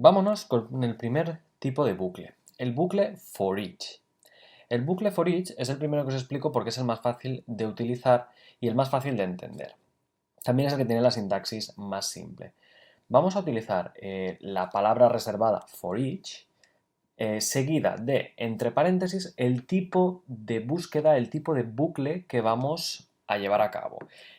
Vámonos con el primer tipo de bucle, el bucle for each. El bucle for each es el primero que os explico porque es el más fácil de utilizar y el más fácil de entender. También es el que tiene la sintaxis más simple. Vamos a utilizar la palabra reservada for each seguida de, entre paréntesis, el tipo de búsqueda, el tipo de bucle que vamos a llevar a cabo.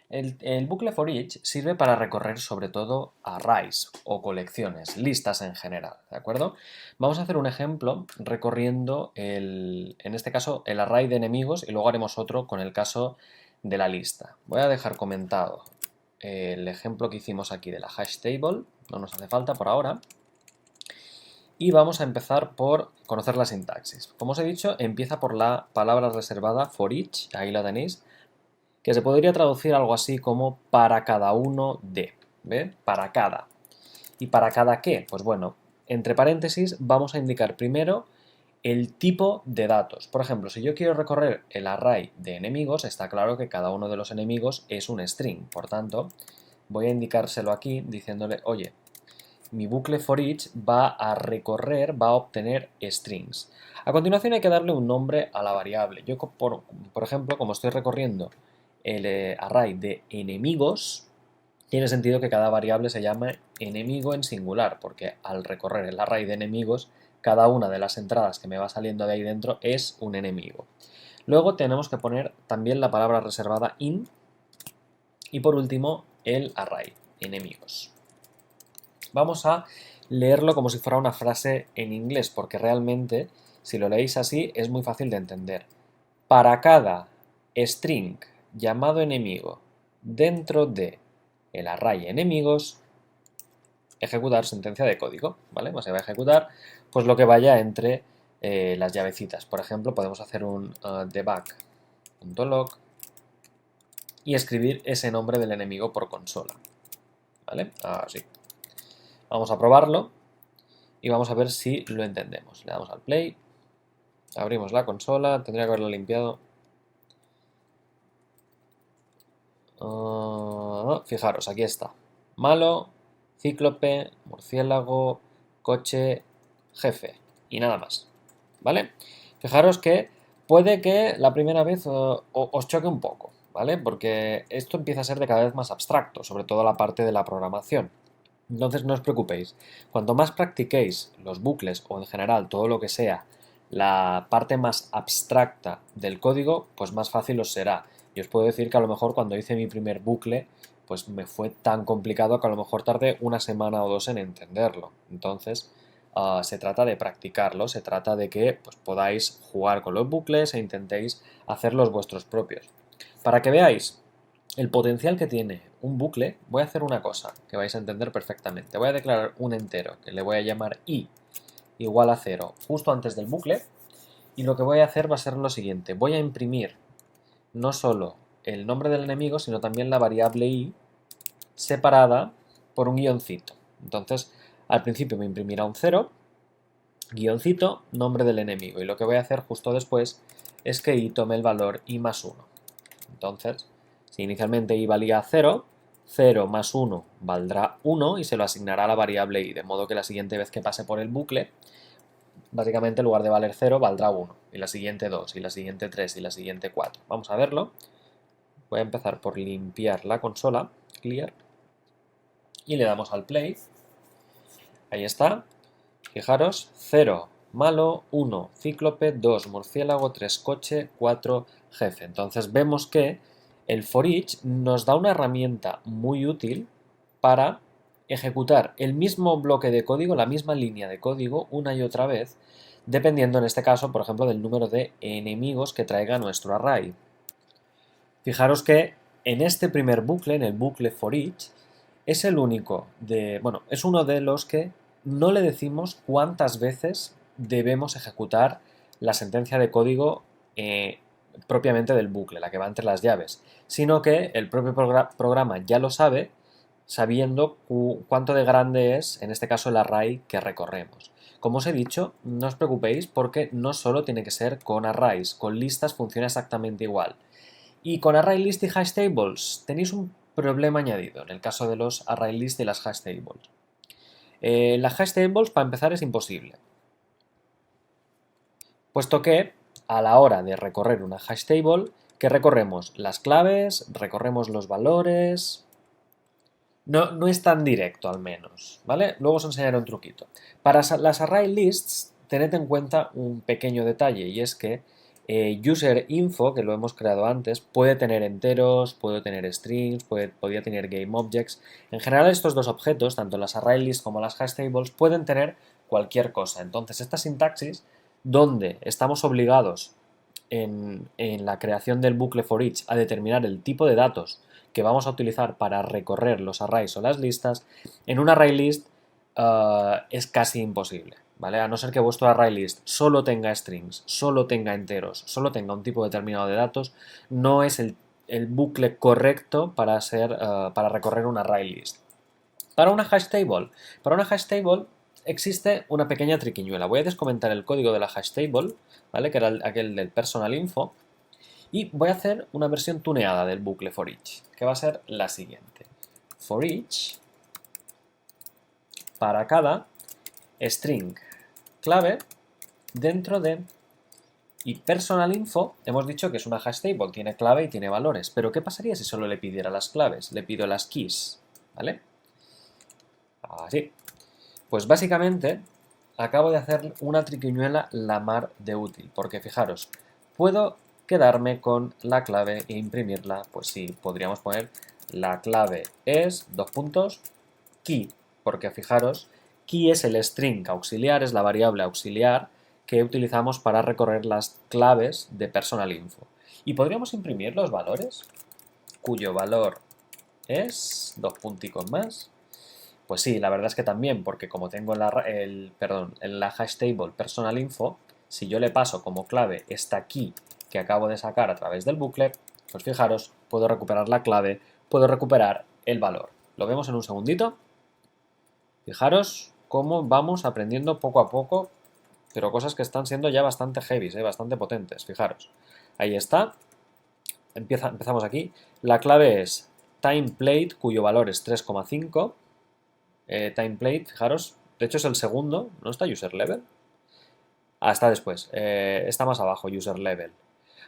El bucle for each sirve para recorrer sobre todo arrays o colecciones, listas en general, ¿de acuerdo? Vamos a hacer un ejemplo recorriendo, en este caso, el array de enemigos y luego haremos otro con el caso de la lista. Voy a dejar comentado el ejemplo que hicimos aquí de la hash table, no nos hace falta por ahora. Y vamos a empezar por conocer la sintaxis. Como os he dicho, empieza por la palabra reservada for each, ahí la tenéis, que se podría traducir algo así como para cada uno de, ¿ve? Para cada. ¿Y para cada qué? Pues bueno, entre paréntesis vamos a indicar primero el tipo de datos. Por ejemplo, si yo quiero recorrer el array de enemigos, está claro que cada uno de los enemigos es un string. Por tanto, voy a indicárselo aquí diciéndole, oye, mi bucle for each va a recorrer, va a obtener strings. A continuación hay que darle un nombre a la variable. Yo, por ejemplo, como estoy recorriendo el array de enemigos, tiene sentido que cada variable se llame enemigo en singular, porque al recorrer el array de enemigos, cada una de las entradas que me va saliendo de ahí dentro es un enemigo. Luego tenemos que poner también la palabra reservada in y por último el array, enemigos. Vamos a leerlo como si fuera una frase en inglés, porque realmente, si lo leéis así, es muy fácil de entender. Para cada string llamado enemigo dentro de el array enemigos, ejecutar sentencia de código, ¿vale? Pues se va a ejecutar pues lo que vaya entre las llavecitas. Por ejemplo, podemos hacer un debug.log y escribir ese nombre del enemigo por consola, ¿vale? Así. Vamos a probarlo y vamos a ver si lo entendemos. Le damos al play, abrimos la consola, tendría que haberlo limpiado. Fijaros, aquí está. Malo, cíclope, murciélago, coche, jefe y nada más. ¿Vale? Fijaros que puede que la primera vez os choque un poco, ¿vale? Porque esto empieza a ser de cada vez más abstracto, sobre todo la parte de la programación. Entonces no os preocupéis, cuanto más practiquéis los bucles o en general todo lo que sea la parte más abstracta del código, pues más fácil os será. Y os puedo decir que a lo mejor cuando hice mi primer bucle, pues me fue tan complicado que a lo mejor tardé una semana o dos en entenderlo. Entonces se trata de practicarlo, se trata de que pues, podáis jugar con los bucles e intentéis hacerlos vuestros propios. Para que veáis el potencial que tiene un bucle, voy a hacer una cosa que vais a entender perfectamente. Voy a declarar un entero que le voy a llamar i igual a 0 justo antes del bucle y lo que voy a hacer va a ser lo siguiente. Voy a imprimir no solo el nombre del enemigo, sino también la variable i separada por un guioncito. Entonces, al principio me imprimirá un 0, guioncito, nombre del enemigo. Y lo que voy a hacer justo después es que i tome el valor i más 1. Entonces, si inicialmente i valía 0, 0 más 1 valdrá 1 y se lo asignará a la variable i, de modo que la siguiente vez que pase por el bucle, básicamente en lugar de valer 0 valdrá 1, y la siguiente 2, y la siguiente 3, y la siguiente 4. Vamos a verlo. Voy a empezar por limpiar la consola, clear, y le damos al play. Ahí está. Fijaros, 0 malo, 1 cíclope, 2 murciélago, 3 coche, 4 jefe. Entonces vemos que el for each nos da una herramienta muy útil para ejecutar el mismo bloque de código, la misma línea de código una y otra vez, dependiendo en este caso, por ejemplo, del número de enemigos que traiga nuestro array. Fijaros que en este primer bucle, en el bucle for each, es el único es uno de los que no le decimos cuántas veces debemos ejecutar la sentencia de código propiamente del bucle, la que va entre las llaves, sino que el propio programa ya lo sabe, sabiendo cuánto de grande es, en este caso, el array que recorremos. Como os he dicho, no os preocupéis porque no solo tiene que ser con arrays, con listas funciona exactamente igual. Y con ArrayList y HashTables tenéis un problema añadido en el caso de los ArrayList y las HashTables. Las hash tables, para empezar, es imposible, puesto que a la hora de recorrer una hash table, ¿qué recorremos? Las claves, recorremos los valores. No es tan directo, al menos, ¿vale? Luego os enseñaré un truquito. Para las array lists, tened en cuenta un pequeño detalle, y es que user info, que lo hemos creado antes, puede tener enteros, puede tener strings, podría tener game objects. En general, estos dos objetos, tanto las array lists como las hash tables, pueden tener cualquier cosa. Entonces, esta sintaxis, donde estamos obligados en la creación del bucle for each a determinar el tipo de datos que vamos a utilizar para recorrer los arrays o las listas, en un array list es casi imposible, ¿vale? A no ser que vuestro array list solo tenga strings, solo tenga enteros, solo tenga un tipo determinado de datos, no es el bucle correcto para recorrer un array list. Para una hash table existe una pequeña triquiñuela. Voy a descomentar el código de la hash table, ¿vale? Que era aquel del personal info. Y voy a hacer una versión tuneada del bucle for each, que va a ser la siguiente. For each, para cada string clave dentro de... Y personal info, hemos dicho que es una hash table, tiene clave y tiene valores. Pero ¿qué pasaría si solo le pidiera las claves? Le pido las keys, ¿vale? Así. Pues básicamente acabo de hacer una triquiñuela la mar de útil, porque fijaros, puedo quedarme con la clave e imprimirla, pues sí, podríamos poner la clave es, key, porque fijaros, key es el string auxiliar, es la variable auxiliar que utilizamos para recorrer las claves de personal info. Y podríamos imprimir los valores, cuyo valor es, más. Pues sí, la verdad es que también, porque como tengo en la hash table personal info, si yo le paso como clave esta key que acabo de sacar a través del bucle, pues fijaros, puedo recuperar la clave, puedo recuperar el valor. Lo vemos en un segundito. Fijaros cómo vamos aprendiendo poco a poco, pero cosas que están siendo ya bastante heavy, bastante potentes. Fijaros, ahí está. Empezamos aquí. La clave es timeplate, cuyo valor es 3,5. Timeplate, fijaros, de hecho es el segundo, ¿no está user level? Ah, está después, está más abajo, user level.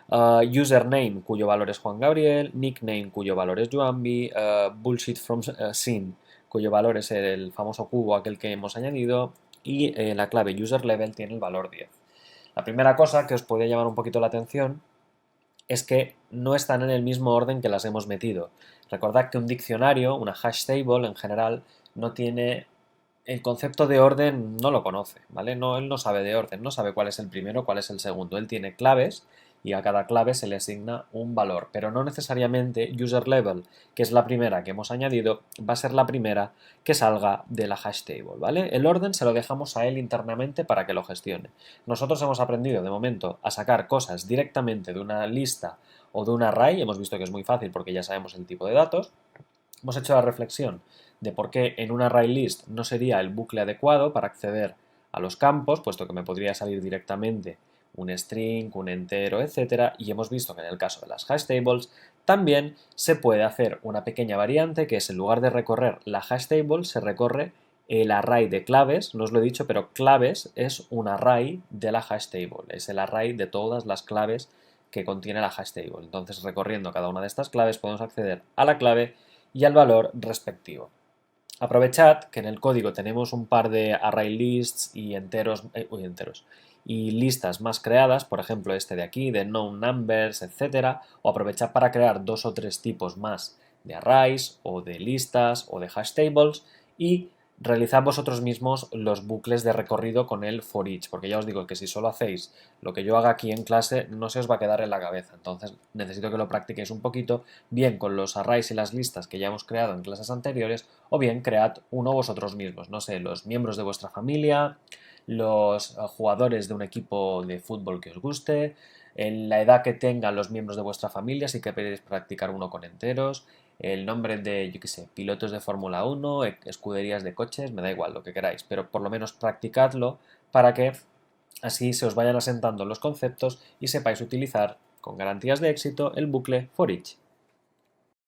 Username, cuyo valor es Juan Gabriel, nickname, cuyo valor es Joambi, bullshit from scene, cuyo valor es el famoso cubo aquel que hemos añadido, y la clave user level tiene el valor 10. La primera cosa que os puede llamar un poquito la atención es que no están en el mismo orden que las hemos metido. Recordad que un diccionario, una hash table en general, no tiene el concepto de orden, no lo conoce, ¿vale? No, él no sabe de orden, no sabe cuál es el primero, cuál es el segundo. Él tiene claves y a cada clave se le asigna un valor, pero no necesariamente user level, que es la primera que hemos añadido, va a ser la primera que salga de la hash table, ¿vale? El orden se lo dejamos a él internamente para que lo gestione. Nosotros hemos aprendido de momento a sacar cosas directamente de una lista o de un array, hemos visto que es muy fácil porque ya sabemos el tipo de datos. Hemos hecho la reflexión de por qué en un array list no sería el bucle adecuado para acceder a los campos, puesto que me podría salir directamente un string, un entero, etc. Y hemos visto que en el caso de las hash tables también se puede hacer una pequeña variante, que es en lugar de recorrer la hash table, se recorre el array de claves. No os lo he dicho, pero claves es un array de la hash table, es el array de todas las claves que contiene la hash table. Entonces, recorriendo cada una de estas claves podemos acceder a la clave y al valor respectivo. Aprovechad que en el código tenemos un par de array lists y y listas más creadas, por ejemplo este de aquí, de known numbers, etc. O aprovechad para crear 2 o 3 tipos más de arrays o de listas o de hash tables y realizad vosotros mismos los bucles de recorrido con el for each, porque ya os digo que si solo hacéis lo que yo haga aquí en clase no se os va a quedar en la cabeza, entonces necesito que lo practiquéis un poquito, bien con los arrays y las listas que ya hemos creado en clases anteriores, o bien cread uno vosotros mismos, no sé, los miembros de vuestra familia, los jugadores de un equipo de fútbol que os guste, en la edad que tengan los miembros de vuestra familia si queréis practicar uno con enteros, el nombre de, yo qué sé, pilotos de Fórmula 1, escuderías de coches, me da igual, lo que queráis, pero por lo menos practicadlo para que así se os vayan asentando los conceptos y sepáis utilizar con garantías de éxito el bucle for each.